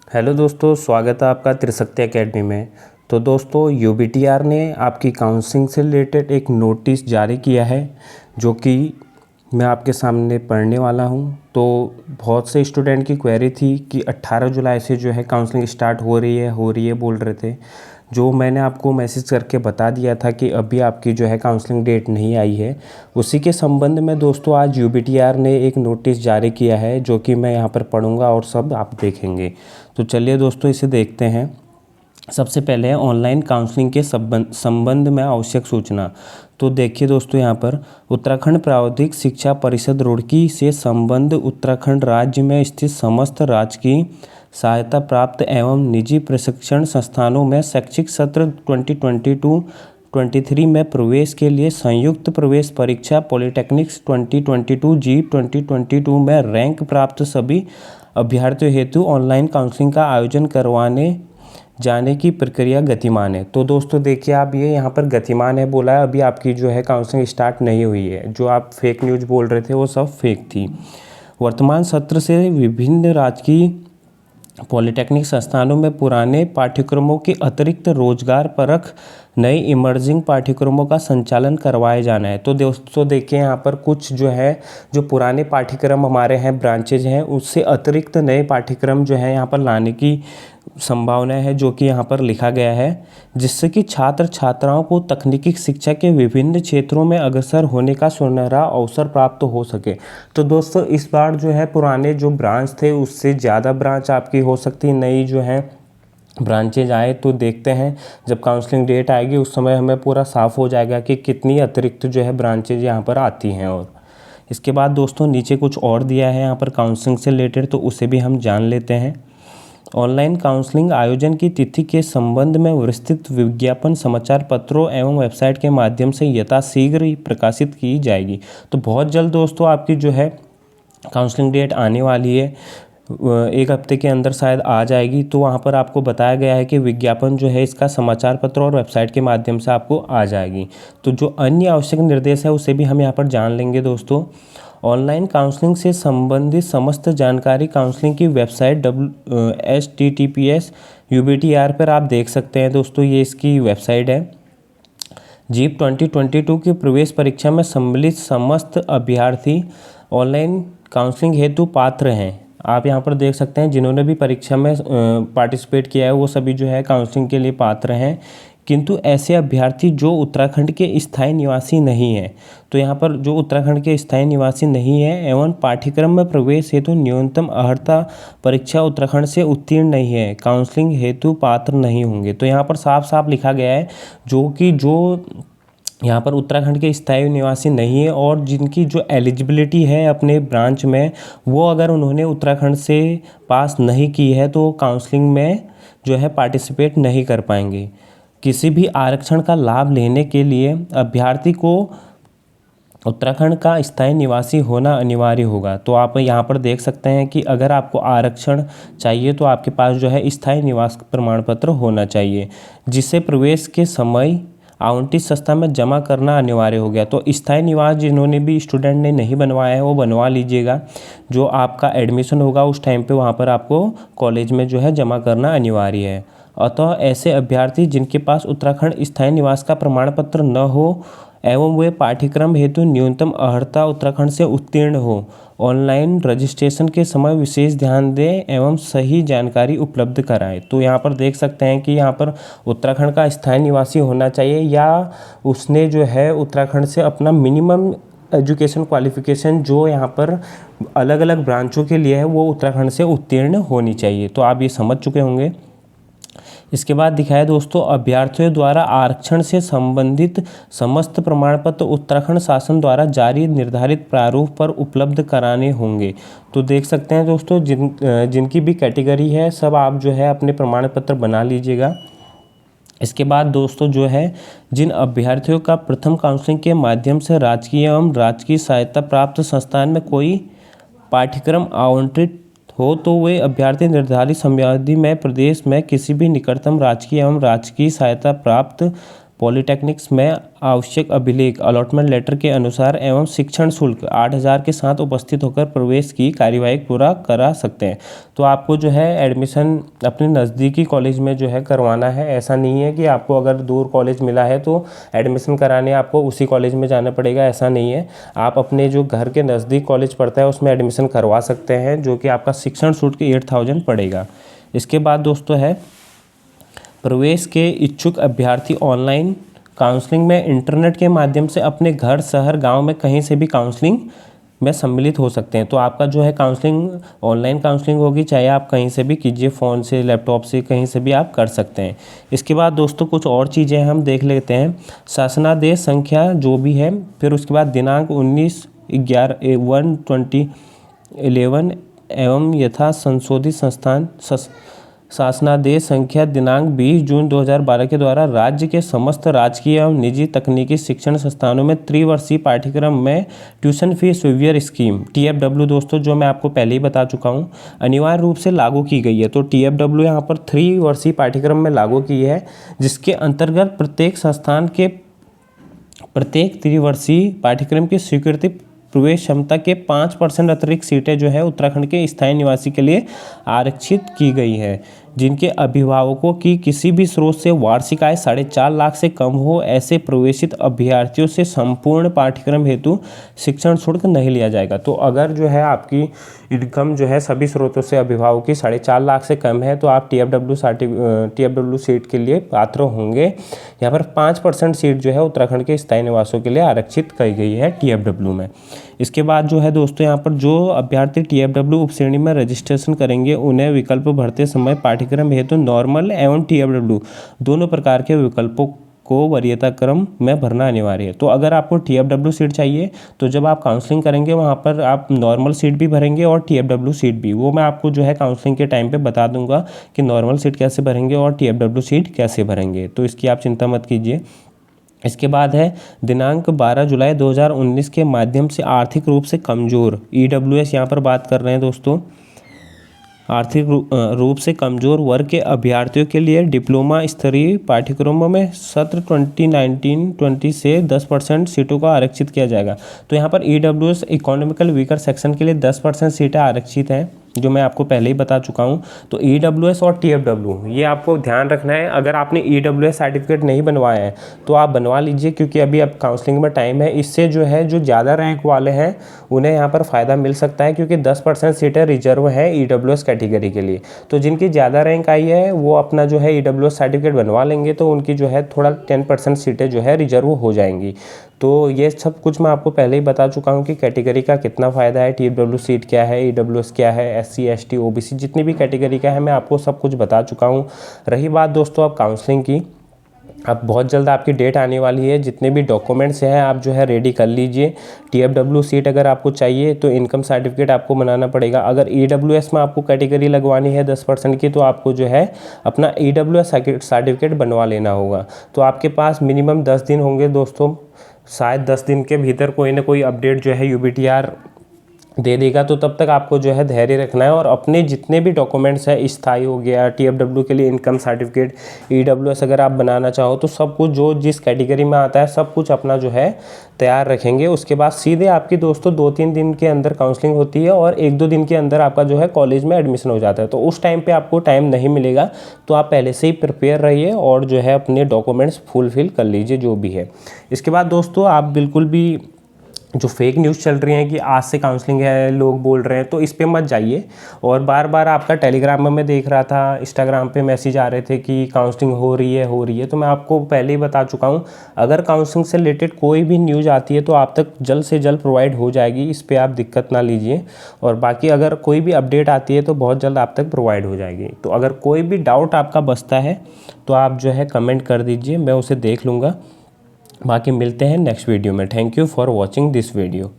Hello दोस्तों, स्वागत है आपका त्रिशक्ति एकेडमी में। तो दोस्तों, यूबीटीआर ने आपकी काउंसलिंग से रिलेटेड एक नोटिस जारी किया है, जो कि मैं आपके सामने पढ़ने वाला हूं। तो बहुत से स्टूडेंट की क्वेरी थी कि 18 जुलाई से जो है काउंसलिंग स्टार्ट हो रही है बोल रहे थे। जो मैंने आपको मैसेज करके बता दिया था कि अभी आपकी जो है काउंसलिंग डेट नहीं आई है, उसी के संबंध में दोस्तों आज यूबीटीआर ने एक नोटिस जारी किया है, जो कि मैं यहाँ पर पढ़ूंगा और सब आप देखेंगे। तो चलिए दोस्तों, इसे देखते हैं। सबसे पहले है ऑनलाइन काउंसलिंग के संबंध में आवश्यक सूचना। तो देखिए दोस्तों, यहाँ पर उत्तराखंड प्रावधिक शिक्षा परिषद रुड़की से संबंध उत्तराखंड राज्य में स्थित समस्त राजकीय सहायता प्राप्त एवं निजी प्रशिक्षण संस्थानों में शैक्षिक सत्र 2022-23 में प्रवेश के लिए संयुक्त प्रवेश परीक्षा पॉलिटेक्निक्स 2022 जीप 2022 में रैंक प्राप्त सभी अभ्यर्थियों हेतु ऑनलाइन काउंसलिंग का आयोजन करवाने जाने की प्रक्रिया गतिमान है। तो दोस्तों देखिए, आप ये यहाँ पर गतिमान है बोला है, अभी आपकी जो है काउंसलिंग स्टार्ट नहीं हुई है। जो आप फेक न्यूज़ बोल रहे थे वो सब फेक थी। वर्तमान सत्र से विभिन्न राजकीय पॉलिटेक्निक संस्थानों में पुराने पाठ्यक्रमों के अतिरिक्त रोजगार परक नए इमर्जिंग पाठ्यक्रमों का संचालन करवाए जाना है। तो दोस्तों देखिए, यहाँ पर कुछ जो पुराने पाठ्यक्रम हमारे हैं, ब्रांचेज हैं, उससे अतिरिक्त नए पाठ्यक्रम जो है यहाँ पर लाने की संभावना है, जो कि यहाँ पर लिखा गया है, जिससे कि छात्र छात्राओं को तकनीकी शिक्षा के विभिन्न क्षेत्रों में अग्रसर होने का सुनहरा अवसर प्राप्त हो सके। तो दोस्तों इस बार जो है पुराने जो ब्रांच थे उससे ज़्यादा ब्रांच आपकी हो सकती है, नई जो है ब्रांचेज आए। तो देखते हैं जब काउंसलिंग डेट आएगी उस समय हमें पूरा साफ़ हो जाएगा कि कितनी अतिरिक्त जो है ब्रांचेज यहाँ पर आती हैं। और इसके बाद दोस्तों नीचे कुछ और दिया है यहाँ पर काउंसलिंग से रिलेटेड, तो उसे भी हम जान लेते हैं। ऑनलाइन काउंसलिंग आयोजन की तिथि के संबंध में विस्तृत विज्ञापन समाचार पत्रों एवं वेबसाइट के माध्यम से यथाशीघ्र ही प्रकाशित की जाएगी। तो बहुत जल्द दोस्तों आपकी जो है काउंसलिंग डेट आने वाली है, एक हफ्ते के अंदर शायद आ जाएगी। तो वहाँ पर आपको बताया गया है कि विज्ञापन जो है इसका समाचार पत्र और वेबसाइट के माध्यम से आपको आ जाएगी। तो जो अन्य आवश्यक निर्देश है उसे भी हम यहाँ पर जान लेंगे दोस्तों। ऑनलाइन काउंसलिंग से संबंधित समस्त जानकारी काउंसलिंग की वेबसाइट https UBTR पर आप देख सकते हैं दोस्तों, ये इसकी वेबसाइट है। जीप 2022 की प्रवेश परीक्षा में सम्मिलित समस्त अभ्यर्थी ऑनलाइन काउंसलिंग हेतु पात्र हैं। आप यहाँ पर देख सकते हैं जिन्होंने भी परीक्षा में पार्टिसिपेट किया है वो सभी जो है काउंसलिंग के लिए पात्र हैं, किंतु ऐसे अभ्यर्थी जो उत्तराखंड के स्थायी निवासी नहीं हैं। तो यहाँ पर जो उत्तराखंड के स्थायी निवासी नहीं है एवं पाठ्यक्रम में प्रवेश हेतु न्यूनतम अर्हता परीक्षा उत्तराखंड से उत्तीर्ण नहीं है, काउंसलिंग हेतु पात्र नहीं होंगे। तो यहाँ पर साफ साफ लिखा गया है जो यहाँ पर उत्तराखंड के स्थायी निवासी नहीं है और जिनकी जो एलिजिबिलिटी है अपने ब्रांच में, वो अगर उन्होंने उत्तराखंड से पास नहीं की है तो काउंसलिंग में जो है पार्टिसिपेट नहीं कर पाएंगे। किसी भी आरक्षण का लाभ लेने के लिए अभ्यर्थी को उत्तराखंड का स्थायी निवासी होना अनिवार्य होगा। तो आप यहाँ पर देख सकते हैं कि अगर आपको आरक्षण चाहिए तो आपके पास जो है स्थायी निवास प्रमाण पत्र होना चाहिए, जिसे प्रवेश के समय आवंटित संस्था में जमा करना अनिवार्य हो गया। तो स्थायी निवास जिन्होंने भी स्टूडेंट ने नहीं बनवाया है वो बनवा लीजिएगा। जो आपका एडमिशन होगा उस टाइम पे वहाँ पर आपको कॉलेज में जो है जमा करना अनिवार्य है। अतः ऐसे अभ्यर्थी जिनके पास उत्तराखंड स्थायी निवास का प्रमाण पत्र न हो एवं वे पाठ्यक्रम हेतु न्यूनतम अर्हता उत्तराखंड से उत्तीर्ण हो, ऑनलाइन रजिस्ट्रेशन के समय विशेष ध्यान दें एवं सही जानकारी उपलब्ध कराएं। तो यहाँ पर देख सकते हैं कि यहाँ पर उत्तराखंड का स्थायी निवासी होना चाहिए या उसने जो है उत्तराखंड से अपना मिनिमम एजुकेशन क्वालिफिकेशन जो यहाँ पर अलग अलग ब्रांचों के लिए है वो उत्तराखंड से उत्तीर्ण होनी चाहिए। तो आप ये समझ चुके होंगे। इसके बाद दिखाया दोस्तों, अभ्यर्थियों द्वारा आरक्षण से संबंधित समस्त प्रमाण पत्र उत्तराखंड शासन द्वारा जारी निर्धारित प्रारूप पर उपलब्ध कराने होंगे। तो देख सकते हैं दोस्तों, जिनकी भी कैटेगरी है सब आप जो है अपने प्रमाण पत्र बना लीजिएगा। इसके बाद दोस्तों जो है जिन अभ्यर्थियों का प्रथम काउंसलिंग के माध्यम से राजकीय एवं राजकीय सहायता प्राप्त संस्थान में कोई पाठ्यक्रम आवंटित हो तो वे अभ्यर्थी निर्धारित समयावधि में प्रदेश में किसी भी निकटतम राजकीय एवं राजकीय सहायता प्राप्त पॉलिटेक्निक्स में आवश्यक अभिलेख अलॉटमेंट लेटर के अनुसार एवं शिक्षण शुल्क 8,000 के साथ उपस्थित होकर प्रवेश की कार्यवाही पूरा करा सकते हैं। तो आपको जो है एडमिशन अपने नज़दीकी कॉलेज में जो है करवाना है। ऐसा नहीं है कि आपको अगर दूर कॉलेज मिला है तो एडमिशन कराने आपको उसी कॉलेज में जाना पड़ेगा, ऐसा नहीं है। आप अपने जो घर के नज़दीक कॉलेज पड़ता है उसमें एडमिशन करवा सकते हैं, जो कि आपका शिक्षण शुल्क 8,000 पड़ेगा। इसके बाद दोस्तों है प्रवेश के इच्छुक अभ्यर्थी ऑनलाइन काउंसलिंग में इंटरनेट के माध्यम से अपने घर, शहर, गांव में कहीं से भी काउंसलिंग में सम्मिलित हो सकते हैं। तो आपका जो है काउंसलिंग ऑनलाइन काउंसलिंग होगी, चाहे आप कहीं से भी कीजिए, फ़ोन से, लैपटॉप से, कहीं से भी आप कर सकते हैं। इसके बाद दोस्तों कुछ और चीज़ें हम देख लेते हैं। शासनादेश संख्या जो भी है, फिर उसके बाद दिनांक 19/1/2011 एवं यथा संशोधित संस्थान शासनादेश संख्या दिनांक 20 जून 2012 के द्वारा राज्य के समस्त राजकीय एवं निजी तकनीकी शिक्षण संस्थानों में त्रिवर्षीय पाठ्यक्रम में tuition fees waiver scheme TFW दोस्तों, जो मैं आपको पहले ही बता चुका हूं, अनिवार्य रूप से लागू की गई है। तो TFW यहाँ पर 3 वर्षीय पाठ्यक्रम में लागू की है, जिसके अंतर्गत प्रत्येक संस्थान के प्रत्येक त्रिवर्षीय पाठ्यक्रम की स्वीकृति प्रवेश क्षमता के 5% अतिरिक्त सीटें जो है उत्तराखंड के स्थायी निवासी के लिए आरक्षित की गई है। जिनके अभिभावकों की किसी भी स्रोत से वार्षिक आय 4.5 लाख से कम हो, ऐसे प्रवेशित अभ्यर्थियों से संपूर्ण पाठ्यक्रम हेतु शिक्षण शुल्क नहीं लिया जाएगा। तो अगर जो है आपकी इनकम जो है सभी स्रोतों से अभिभावक की 4.5 लाख से कम है तो आप TFW सीट के लिए पात्र होंगे। यहाँ पर 5% सीट जो है उत्तराखंड के स्थायी निवासियों के लिए आरक्षित की गई है TFW में। इसके बाद जो है दोस्तों यहाँ पर जो अभ्यर्थी TFW उपश्रेणी में रजिस्ट्रेशन करेंगे उन्हें विकल्प भरते समय पाठ्यक्रम हेतु नॉर्मल एवं TFW दोनों प्रकार के विकल्पों को वरीयता क्रम में भरना अनिवार्य है। तो अगर आपको TFW सीट चाहिए तो जब आप काउंसलिंग करेंगे वहाँ पर आप नॉर्मल सीट भी भरेंगे और TFW सीट भी, वो मैं आपको जो है काउंसलिंग के टाइम पे बता दूंगा कि नॉर्मल सीट कैसे भरेंगे और TFW सीट कैसे भरेंगे, तो इसकी आप चिंता मत कीजिए। इसके बाद है दिनांक 12 जुलाई 2019 के माध्यम से आर्थिक रूप से कमज़ोर EWS यहाँ पर बात कर रहे हैं दोस्तों, आर्थिक रूप से कमज़ोर वर्ग के अभ्यर्थियों के लिए डिप्लोमा स्तरीय पाठ्यक्रमों में सत्र 2019-20 से 10% सीटों का आरक्षित किया जाएगा। तो यहाँ पर EWS इकोनॉमिकल वीकर सेक्शन के लिए 10% सीटें आरक्षित हैं, जो मैं आपको पहले ही बता चुका हूँ। तो EWS और TFW ये आपको ध्यान रखना है। अगर आपने EWS सर्टिफिकेट नहीं बनवाया है तो आप बनवा लीजिए, क्योंकि अभी अब काउंसलिंग में टाइम है। इससे जो है जो ज़्यादा रैंक वाले हैं उन्हें यहाँ पर फ़ायदा मिल सकता है, क्योंकि 10% सीटें रिजर्व है EWS कैटेगरी के लिए। तो जिनकी ज़्यादा रैंक आई है वो अपना जो है EWS सर्टिफिकेट बनवा लेंगे, तो उनकी जो है थोड़ा 10% सीटें जो है रिजर्व हो जाएंगी। तो ये सब कुछ मैं आपको पहले ही बता चुका हूँ कि कैटेगरी का कितना फ़ायदा है, TFW सीट क्या है, EWS क्या है, SC ST OBC जितनी भी कैटेगरी का है मैं आपको सब कुछ बता चुका हूँ। रही बात दोस्तों अब काउंसलिंग की, अब बहुत जल्द आपकी डेट आने वाली है। जितने भी डॉक्यूमेंट्स हैं आप जो है रेडी कर लीजिए। TFW सीट अगर आपको चाहिए तो इनकम सर्टिफिकेट आपको बनाना पड़ेगा। अगर EWS में आपको कैटेगरी लगवानी है 10% की, तो आपको जो है अपना EWS सर्टिफिकेट बनवा लेना होगा। तो आपके पास मिनिमम 10 दिन होंगे दोस्तों, शायद 10 दिन के भीतर कोई ना कोई अपडेट जो है UBTR दे देगा। तो तब तक आपको जो है धैर्य रखना है और अपने जितने भी डॉक्यूमेंट्स है, स्थायी हो गया, TFW के लिए इनकम सर्टिफिकेट, EWS अगर आप बनाना चाहो तो सब कुछ जो जिस कैटेगरी में आता है सब कुछ अपना जो है तैयार रखेंगे। उसके बाद सीधे आपकी दोस्तों 2-3 दिन के अंदर काउंसलिंग होती है और 1-2 दिन के अंदर आपका जो है कॉलेज में एडमिशन हो जाता है। तो उस टाइम पर आपको टाइम नहीं मिलेगा, तो आप पहले से ही प्रिपेयर रहिए और जो है अपने डॉक्यूमेंट्स फुलफिल कर लीजिए जो भी है। इसके बाद दोस्तों आप बिल्कुल भी जो फेक न्यूज़ चल रही है कि आज से काउंसलिंग है लोग बोल रहे हैं, तो इस पे मत जाइए। और बार बार आपका टेलीग्राम में मैं देख रहा था, इंस्टाग्राम पे मैसेज आ रहे थे कि काउंसलिंग हो रही है। तो मैं आपको पहले ही बता चुका हूँ, अगर काउंसलिंग से रिलेटेड कोई भी न्यूज़ आती है तो आप तक जल्द से जल्द प्रोवाइड हो जाएगी, इस पर आप दिक्कत ना लीजिए। और बाकी अगर कोई भी अपडेट आती है तो बहुत जल्द आप तक प्रोवाइड हो जाएगी। तो अगर कोई भी डाउट आपका बचता है तो आप जो है कमेंट कर दीजिए, मैं उसे देख लूँगा। बाकी मिलते हैं नेक्स्ट वीडियो में। Thank you for watching this video.